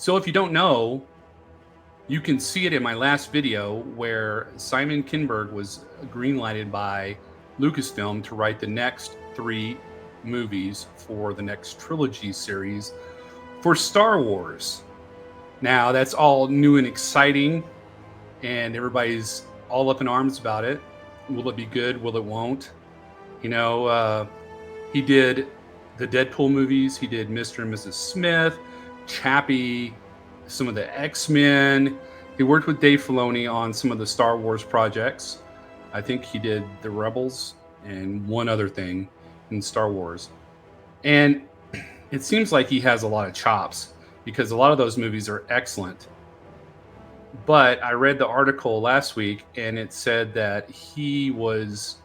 So if you don't know, you can see it in my last video where Simon Kinberg was greenlighted by Lucasfilm to write the next 3 movies for the next trilogy series for Star Wars. Now, that's all new and exciting, and everybody's all up in arms about it. Will it be good? Will it won't? He did the Deadpool movies. He did Mr. and Mrs. Smith, Chappie, some of the X-Men. He worked with Dave Filoni on some of the Star Wars projects. I think he did the Rebels and one other thing in Star Wars. And it seems like he has a lot of chops because a lot of those movies are excellent. But I read the article last week and it said that he was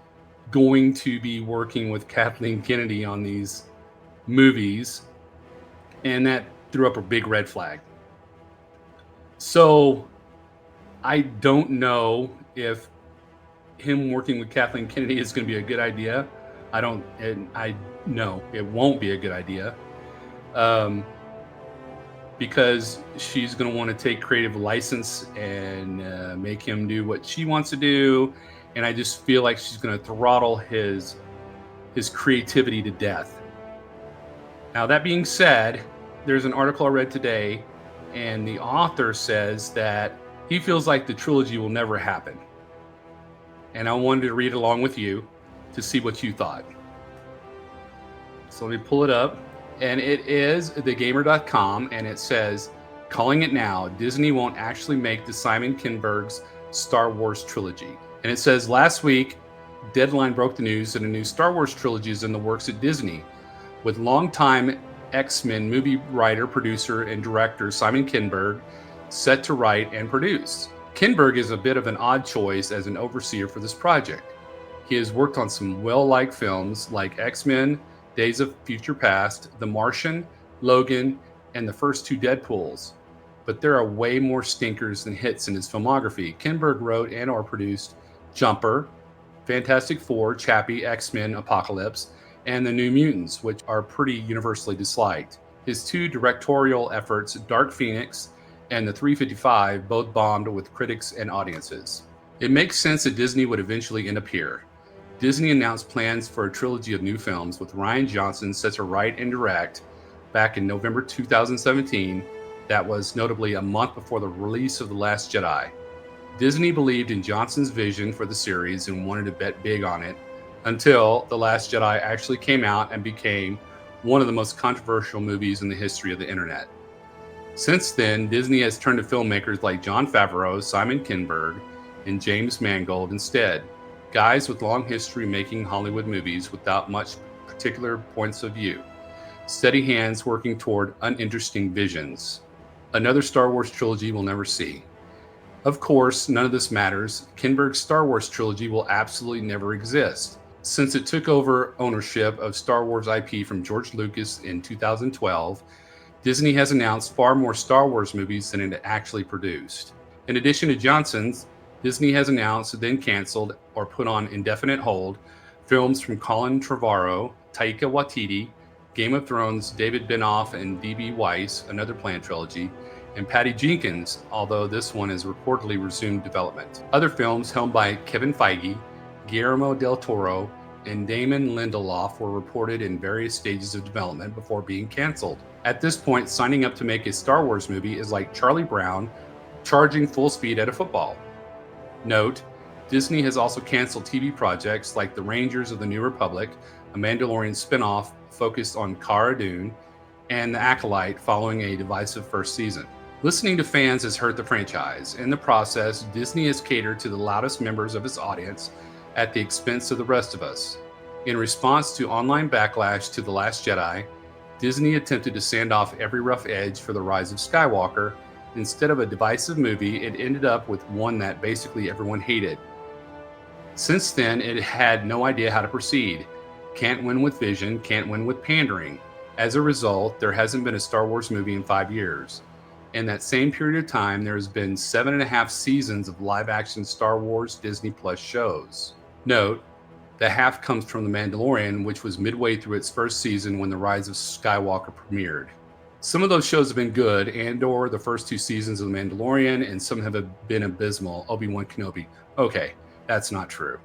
going to be working with Kathleen Kennedy on these movies, and that threw up a big red flag. So I don't know if him working with Kathleen Kennedy is going to be a good idea. I know it won't be a good idea, because she's going to want to take creative license and make him do what she wants to do. And I just feel like she's going to throttle his creativity to death. Now, that being said, there's an article I read today, and the author says that he feels like the trilogy will never happen. And I wanted to read along with you to see what you thought. So let me pull it up. And it is thegamer.com, and it says, calling it now, Disney won't actually make the Simon Kinberg's Star Wars trilogy. And it says, last week, Deadline broke the news that a new Star Wars trilogy is in the works at Disney, with longtime X-Men movie writer, producer, and director Simon Kinberg set to write and produce. Kinberg is a bit of an odd choice as an overseer for this project. He has worked on some well-liked films like X-Men, Days of Future Past, The Martian, Logan, and the first 2 Deadpools. But there are way more stinkers than hits in his filmography. Kinberg wrote and or produced Jumper, Fantastic Four, Chappie, X-Men, Apocalypse, and The New Mutants, which are pretty universally disliked. His 2 directorial efforts, Dark Phoenix and The 355, both bombed with critics and audiences. It makes sense that Disney would eventually end up here. Disney announced plans for a trilogy of new films with Rian Johnson set to write and direct back in November 2017. That was notably a month before the release of The Last Jedi. Disney believed in Johnson's vision for the series and wanted to bet big on it until The Last Jedi actually came out and became one of the most controversial movies in the history of the internet. Since then, Disney has turned to filmmakers like Jon Favreau, Simon Kinberg, and James Mangold instead, guys with long history making Hollywood movies without much particular points of view, steady hands working toward uninteresting visions. Another Star Wars trilogy we'll never see. Of course, none of this matters. Kinberg's Star Wars trilogy will absolutely never exist. Since it took over ownership of Star Wars IP from George Lucas in 2012, Disney has announced far more Star Wars movies than it actually produced. In addition to Johnson's, Disney has announced, then canceled, or put on indefinite hold films from Colin Trevorrow, Taika Waititi, Game of Thrones, David Benioff, and D.B. Weiss, another planned trilogy, and Patty Jenkins, although this one has reportedly resumed development. Other films helmed by Kevin Feige, Guillermo del Toro, and Damon Lindelof were reported in various stages of development before being canceled. At this point, signing up to make a Star Wars movie is like Charlie Brown charging full speed at a football. Note, Disney has also canceled TV projects like The Rangers of the New Republic, a Mandalorian spin-off focused on Cara Dune, and The Acolyte following a divisive first season. Listening to fans has hurt the franchise. In the process, Disney has catered to the loudest members of its audience at the expense of the rest of us. In response to online backlash to The Last Jedi, Disney attempted to sand off every rough edge for The Rise of Skywalker. Instead of a divisive movie, it ended up with one that basically everyone hated. Since then, it had no idea how to proceed. Can't win with vision, can't win with pandering. As a result, there hasn't been a Star Wars movie in 5 years. In that same period of time, there has been 7.5 seasons of live-action Star Wars Disney Plus shows. Note, the half comes from The Mandalorian, which was midway through its first season when The Rise of Skywalker premiered. Some of those shows have been good, Andor, the first 2 seasons of The Mandalorian, and some have been abysmal. Obi-Wan Kenobi. Okay, that's not true.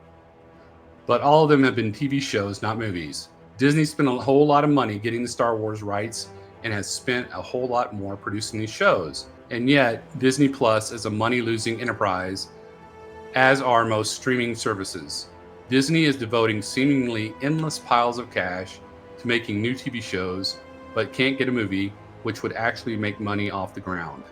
But all of them have been TV shows, not movies. Disney spent a whole lot of money getting the Star Wars rights and has spent a whole lot more producing these shows. And yet, Disney Plus is a money-losing enterprise, as are most streaming services. Disney is devoting seemingly endless piles of cash to making new TV shows, but can't get a movie which would actually make money off the ground.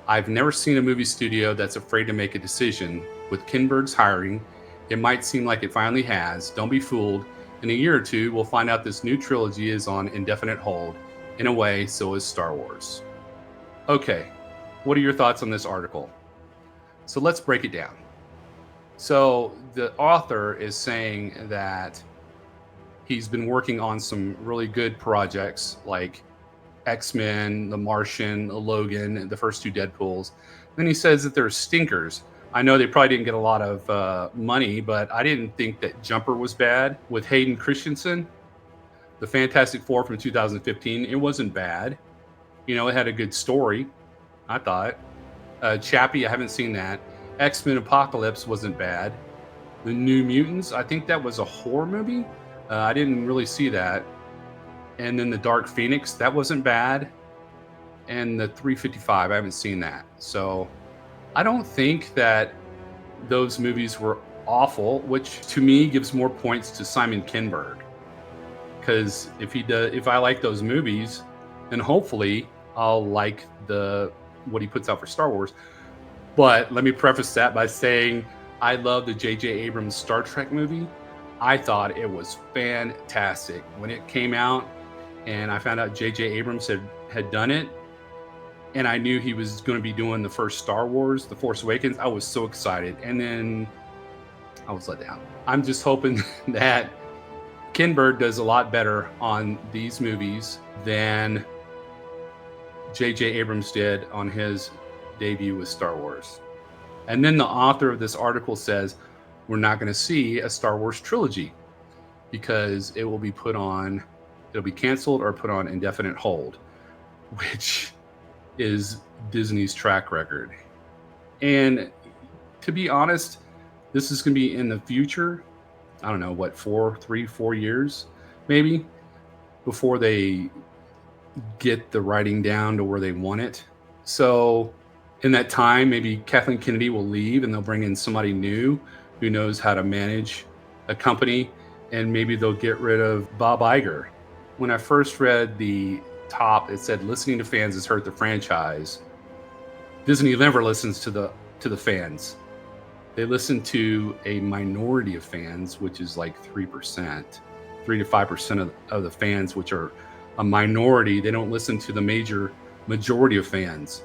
I've never seen a movie studio that's afraid to make a decision. With Kinberg's hiring, it might seem like it finally has. Don't be fooled. In a year or two, we'll find out this new trilogy is on indefinite hold. In a way, so is Star Wars. Okay, what are your thoughts on this article? So let's break it down. So the author is saying that he's been working on some really good projects like X-Men, The Martian, Logan, the first 2 Deadpools. Then he says that they're stinkers. I know they probably didn't get a lot of money, but I didn't think that Jumper was bad with Hayden Christensen. The Fantastic Four from 2015, it wasn't bad. You know, it had a good story, I thought. Chappie, I haven't seen that. X-Men Apocalypse wasn't bad. The New Mutants, I think that was a horror movie. I didn't really see that. And then the Dark Phoenix, that wasn't bad. And the 355, I haven't seen that. So I don't think that those movies were awful, which to me gives more points to Simon Kinberg. Because if I like those movies, then hopefully I'll like what he puts out for Star Wars. But let me preface that by saying I love the J.J. Abrams Star Trek movie. I thought it was fantastic when it came out, and I found out J.J. Abrams had done it, and I knew he was going to be doing the first Star Wars, The Force Awakens. I was so excited, and then I was let down. I'm just hoping that Kinberg does a lot better on these movies than J.J. Abrams did on his debut with Star Wars. And then the author of this article says, we're not going to see a Star Wars trilogy because it'll be canceled or put on indefinite hold, which is Disney's track record. And to be honest, this is going to be in the future. I don't know, what, 4 years maybe before they get the writing down to where they want it. So in that time, maybe Kathleen Kennedy will leave and they'll bring in somebody new who knows how to manage a company, and maybe they'll get rid of Bob Iger. When I first read the top, it said listening to fans has hurt the franchise. Disney never listens to the fans. They listen to a minority of fans, which is like 3%, 3 to 5% of the fans, which are a minority. They don't listen to the majority of fans.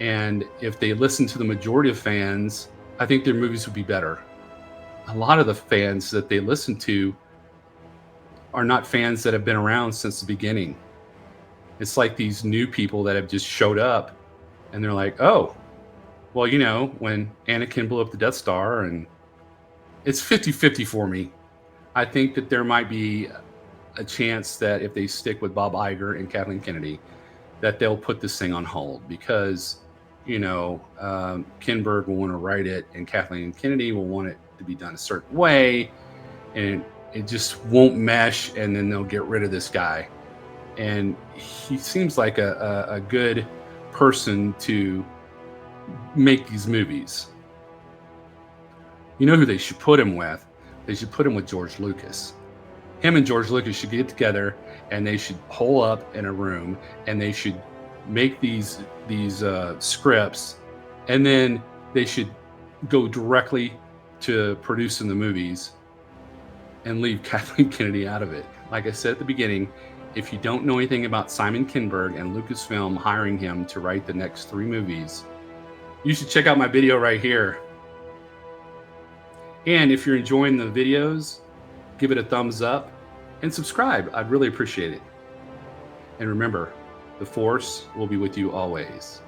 And if they listen to the majority of fans, I think their movies would be better. A lot of the fans that they listen to are not fans that have been around since the beginning. It's like these new people that have just showed up and they're like, oh, well, you know, when Anakin blew up the Death Star, and it's 50-50 for me. I think that there might be a chance that if they stick with Bob Iger and Kathleen Kennedy, that they'll put this thing on hold because, you know, Kinberg will want to write it and Kathleen Kennedy will want it to be done a certain way, and it just won't mesh, and then they'll get rid of this guy. And he seems like a good person to make these movies. You know who they should put him with? They should put him with George Lucas. Him and George Lucas should get together and they should hole up in a room and they should make these scripts, and then they should go directly to producing the movies and leave Kathleen Kennedy out of it. Like I said at the beginning, if you don't know anything about Simon Kinberg and Lucasfilm hiring him to write the next 3 movies, you should check out my video right here. And if you're enjoying the videos, give it a thumbs up and subscribe. I'd really appreciate it. And remember, the Force will be with you always.